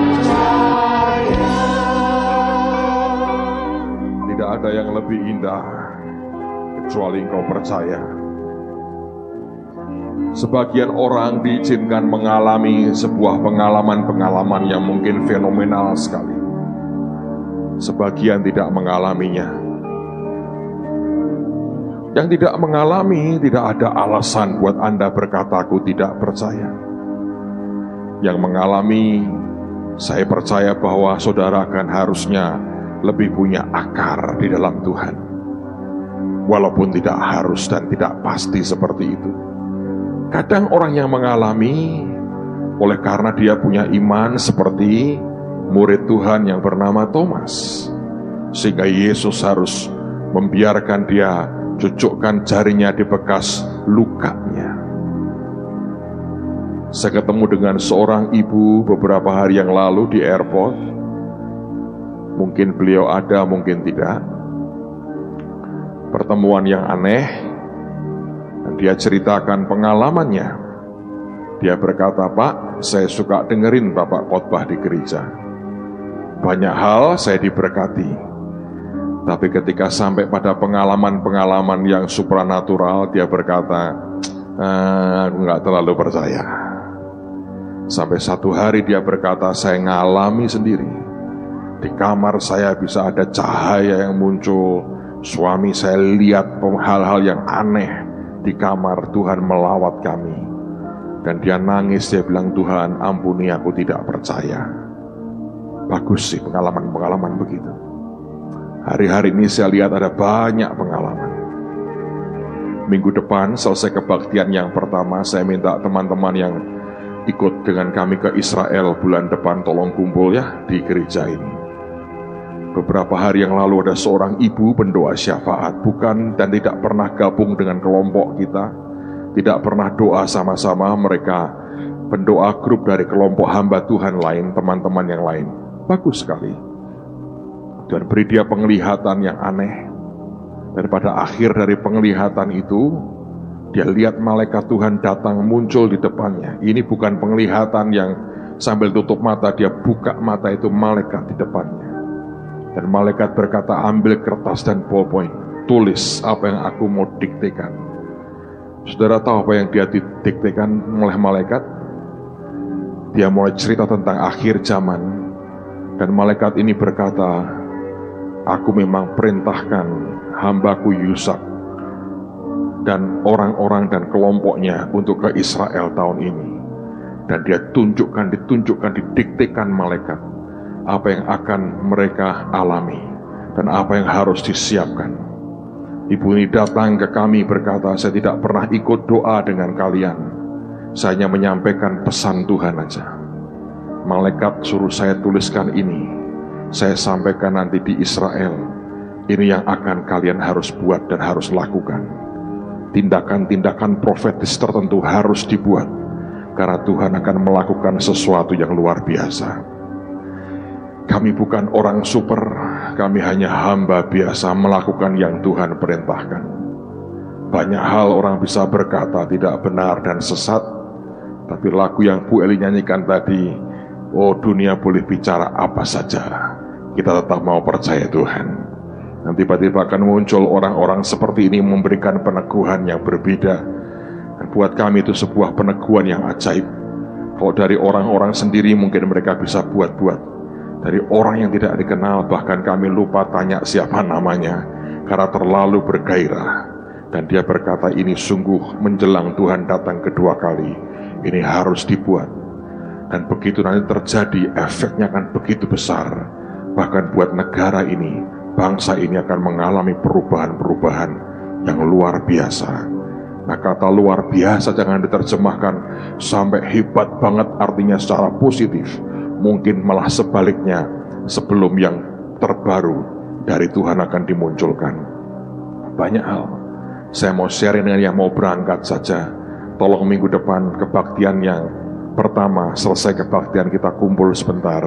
A: percaya. Tidak ada yang lebih indah kecuali engkau percaya. Sebagian orang diizinkan mengalami sebuah pengalaman-pengalaman yang mungkin fenomenal sekali. Sebagian tidak mengalaminya. Yang tidak mengalami, tidak ada alasan buat Anda berkata aku tidak percaya. Yang mengalami, saya percaya bahwa saudara akan harusnya lebih punya akar di dalam Tuhan. walaupun tidak harus dan tidak pasti seperti itu. Kadang orang yang mengalami oleh karena dia punya iman seperti murid Tuhan yang bernama Thomas, sehingga Yesus harus membiarkan dia cucukkan jarinya di bekas lukanya. Saya ketemu dengan seorang ibu beberapa hari yang lalu di airport. Mungkin beliau ada, mungkin tidak. Pertemuan yang aneh. Dan dia ceritakan pengalamannya. Dia berkata, "Pak, saya suka dengerin Bapak khotbah di gereja. Banyak hal saya diberkati. Tapi ketika sampai pada pengalaman-pengalaman yang supranatural," dia berkata, "Aku nggak terlalu percaya." Sampai satu hari dia berkata, "Saya ngalami sendiri. Di kamar saya bisa ada cahaya yang muncul. Suami saya lihat hal-hal yang aneh di kamar. Tuhan melawat kami." Dan dia nangis, dia bilang, "Tuhan, ampuni aku tidak percaya." Bagus sih pengalaman-pengalaman begitu. Hari-hari ini saya lihat ada banyak pengalaman. Minggu depan selesai kebaktian yang pertama, saya minta teman-teman yang ikut dengan kami ke Israel bulan depan tolong kumpul ya di gereja ini. Beberapa hari yang lalu ada seorang ibu pendoa syafaat, bukan dan tidak pernah gabung dengan kelompok kita, tidak pernah doa sama-sama, mereka pendoa grup dari kelompok hamba Tuhan lain, teman-teman yang lain. Bagus sekali. Dan beri dia penglihatan yang aneh. Dan pada akhir dari penglihatan itu, dia lihat malaikat Tuhan datang muncul di depannya. Ini bukan penglihatan yang sambil tutup mata, dia buka mata, itu malaikat di depannya. Dan malaikat berkata, "Ambil kertas dan ballpoint, tulis apa yang aku mau diktekan." Saudara tahu apa yang dia didiktekan oleh malaikat? Dia mulai cerita tentang akhir zaman. Dan malaikat ini berkata, "Aku memang perintahkan hambaku Yusak dan orang-orang dan kelompoknya untuk ke Israel tahun ini." Dan dia ditunjukkan, didiktekan malaikat apa yang akan mereka alami dan apa yang harus disiapkan. Ibu ini datang ke kami berkata, "Saya tidak pernah ikut doa dengan kalian. Saya hanya menyampaikan pesan Tuhan aja. Malaikat suruh saya tuliskan ini. Saya sampaikan nanti di Israel. Ini yang akan kalian harus buat dan harus lakukan. Tindakan-tindakan profetis tertentu harus dibuat, karena Tuhan akan melakukan sesuatu yang luar biasa." Kami bukan orang super, kami hanya hamba biasa melakukan yang Tuhan perintahkan. Banyak hal orang bisa berkata tidak benar dan sesat, tapi lagu yang Bu Eli nyanyikan tadi, "Oh dunia boleh bicara apa saja, kita tetap mau percaya Tuhan." Dan tiba-tiba akan muncul orang-orang seperti ini memberikan peneguhan yang berbeda. Dan buat kami itu sebuah peneguhan yang ajaib. Kalau dari orang-orang sendiri mungkin mereka bisa buat-buat. Dari orang yang tidak dikenal bahkan kami lupa tanya siapa namanya, karena terlalu bergairah. Dan dia berkata, "Ini sungguh menjelang Tuhan datang kedua kali. Ini harus dibuat." Dan begitu nanti terjadi, efeknya akan begitu besar. Bahkan buat negara ini, bangsa ini akan mengalami perubahan-perubahan yang luar biasa. Nah, kata luar biasa jangan diterjemahkan sampai hebat banget artinya secara positif. Mungkin malah sebaliknya, sebelum yang terbaru dari Tuhan akan dimunculkan. Banyak hal. Saya mau share dengan yang mau berangkat saja. Tolong minggu depan kebaktian yang pertama, selesai kebaktian kita kumpul sebentar.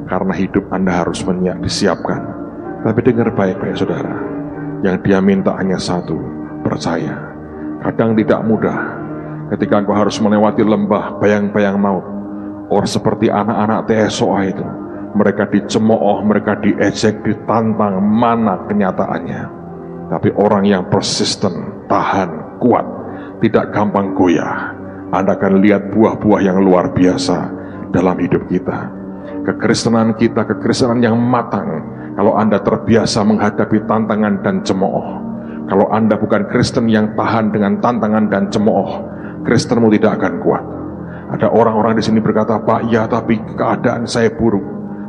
A: Karena hidup Anda harus disiapkan. Tapi dengar baik-baik saudara. Yang dia minta hanya satu, percaya. Kadang tidak mudah. Ketika engkau harus melewati lembah bayang-bayang maut. Or seperti anak-anak TSOA itu, mereka dicemooh, mereka diejek, ditantang, mana kenyataannya. Tapi orang yang persisten, tahan, kuat, tidak gampang goyah, Anda akan lihat buah-buah yang luar biasa dalam hidup kita. Kekristenan kita, kekristenan yang matang. Kalau Anda terbiasa menghadapi tantangan dan cemooh, kalau Anda bukan Kristen yang tahan dengan tantangan dan cemooh, Kristenmu tidak akan kuat. Ada orang-orang di sini berkata, "Pak, ya tapi keadaan saya buruk."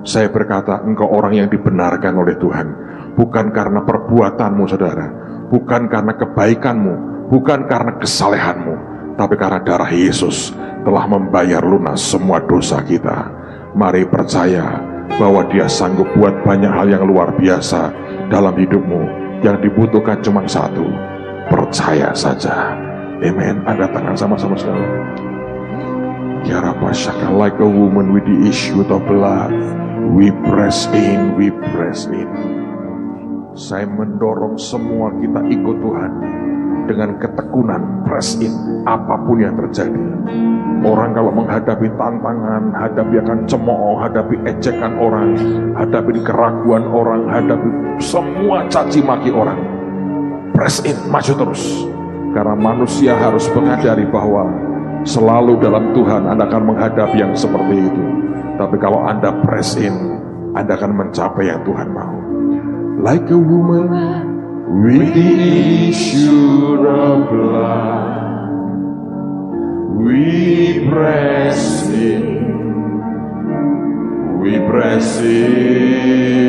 A: Saya berkata, engkau orang yang dibenarkan oleh Tuhan. Bukan karena perbuatanmu saudara, bukan karena kebaikanmu, bukan karena kesalehanmu, tapi karena darah Yesus telah membayar lunas semua dosa kita. Mari percaya bahwa Dia sanggup buat banyak hal yang luar biasa dalam hidupmu. Yang dibutuhkan cuma satu, percaya saja. Amen. Angkat tangan sama-sama saudara. Ya Rabbashaka, like a woman with the issue of blood, we press in, we press in. Saya mendorong semua kita ikut Tuhan dengan ketekunan, press in, apapun yang terjadi. Orang kalau menghadapi tantangan, hadapi akan cemooh, hadapi ejekan orang, hadapi keraguan orang, hadapi semua caci maki orang, press in, maju terus. Karena manusia harus menyadari bahwa selalu dalam Tuhan Anda akan menghadapi yang seperti itu. Tapi kalau Anda press in, Anda akan mencapai yang Tuhan mau. Like a woman with the issue of blood, we press in, we press in,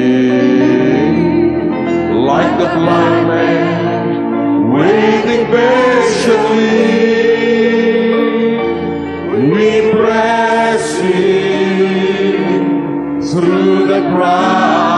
A: like the blind man waiting patiently, we press in through the crowd.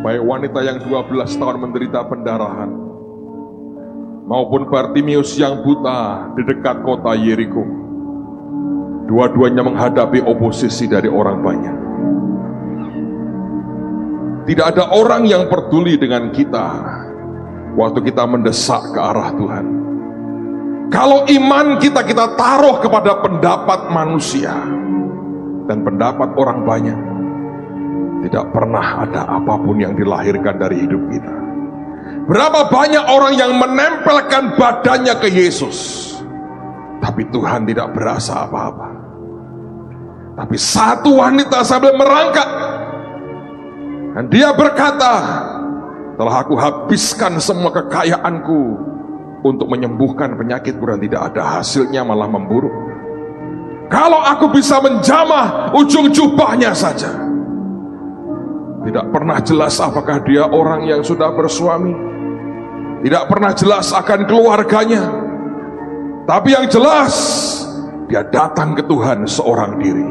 A: Baik wanita yang 12 tahun menderita pendarahan maupun Bartimius yang buta di dekat kota Yeriko, dua-duanya menghadapi oposisi dari orang banyak. Tidak ada orang yang peduli dengan kita waktu kita mendesak ke arah Tuhan. Kalau iman kita taruh kepada pendapat manusia dan pendapat orang banyak, tidak pernah ada apapun yang dilahirkan dari hidup kita. Berapa banyak orang yang menempelkan badannya ke Yesus, tapi Tuhan tidak berasa apa-apa. Tapi satu wanita sambil merangkak, dan dia berkata, telah aku habiskan semua kekayaanku untuk menyembuhkan penyakitku dan tidak ada hasilnya, malah memburuk. Kalau aku bisa menjamah ujung jubahnya saja. Tidak pernah jelas apakah dia orang yang sudah bersuami, tidak pernah jelas akan keluarganya, tapi yang jelas dia datang ke Tuhan seorang diri.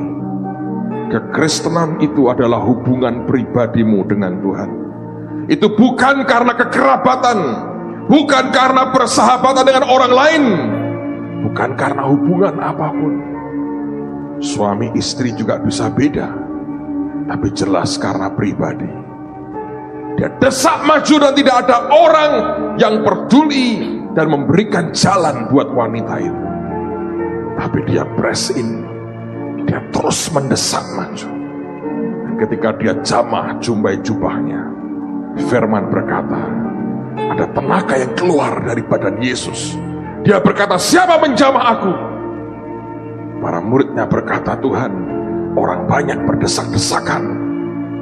A: Kekristenan itu adalah hubungan pribadimu dengan Tuhan. Itu bukan karena kekerabatan, bukan karena persahabatan dengan orang lain, bukan karena hubungan apapun. Suami istri juga bisa beda. tapi jelas karena pribadi. Dia desak maju dan tidak ada orang yang peduli dan memberikan jalan buat wanita itu. Tapi dia press in, dia terus mendesak maju. Dan ketika dia jamah jumbai jubahnya, firman berkata, ada tenaga yang keluar dari badan Yesus. Dia berkata, siapa menjamah aku? Para muridnya berkata, Tuhan, orang banyak berdesak-desakan.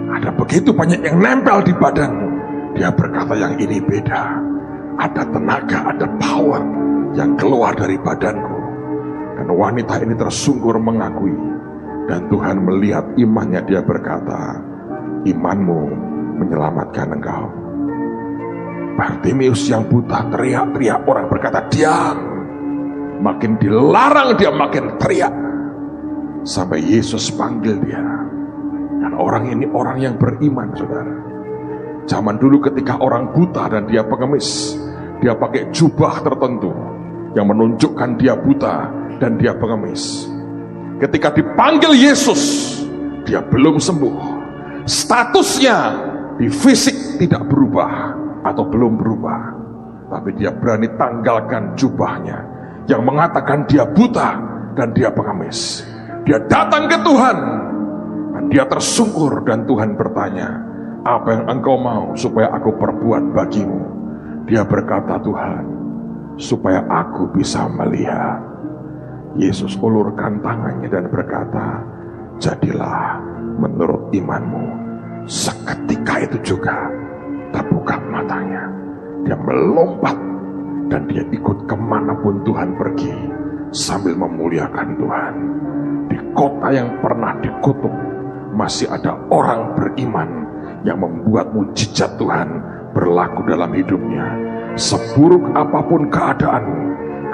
A: Ada begitu banyak yang nempel di badanmu. Dia berkata, yang ini beda. Ada tenaga, ada power yang keluar dari badanku. Dan wanita ini tersungkur mengakui. Dan Tuhan melihat imannya, dia berkata, imanmu menyelamatkan engkau. Bartimeus yang buta teriak-teriak, orang berkata, diam. Makin dilarang dia makin teriak. Sampai Yesus panggil dia. Dan orang ini orang yang beriman, saudara. Zaman dulu ketika orang buta dan dia pengemis, dia pakai jubah tertentu yang menunjukkan dia buta dan dia pengemis. Ketika dipanggil Yesus, dia belum sembuh. Statusnya di fisik tidak berubah atau belum berubah, tapi dia berani tanggalkan jubahnya yang mengatakan dia buta dan dia pengemis. Dia datang ke Tuhan dan dia tersungkur, dan Tuhan bertanya, apa yang engkau mau supaya aku perbuat bagimu? Dia berkata, Tuhan, supaya aku bisa melihat. Yesus ulurkan tangannya dan berkata, jadilah menurut imanmu. Seketika itu juga terbuka matanya. Dia melompat dan dia ikut kemanapun Tuhan pergi sambil memuliakan Tuhan. Di kota yang pernah dikutuk masih ada orang beriman yang membuat mujizat Tuhan berlaku dalam hidupnya. Seburuk apapun keadaanmu,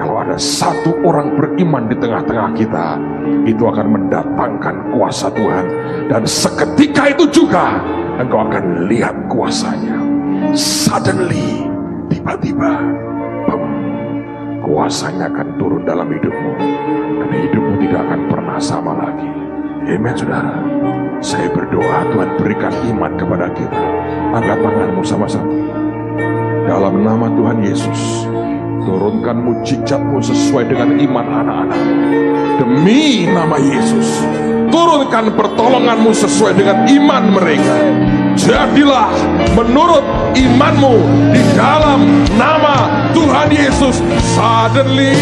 A: kalau ada satu orang beriman di tengah-tengah kita, itu akan mendatangkan kuasa Tuhan. Dan seketika itu juga engkau akan lihat kuasanya. Suddenly, tiba-tiba, kuasanya akan turun dalam hidupmu. Dan hidupmu tidak akan pernah sama lagi. Amen, saudara. Saya berdoa Tuhan berikan iman kepada kita. Angkat tanganmu sama-sama. Dalam nama Tuhan Yesus, turunkan mujizatmu sesuai dengan iman anak-anak. Demi nama Yesus, turunkan pertolonganmu sesuai dengan iman mereka. Jadilah menurut imanmu di dalam nama Tuhan Yesus. Suddenly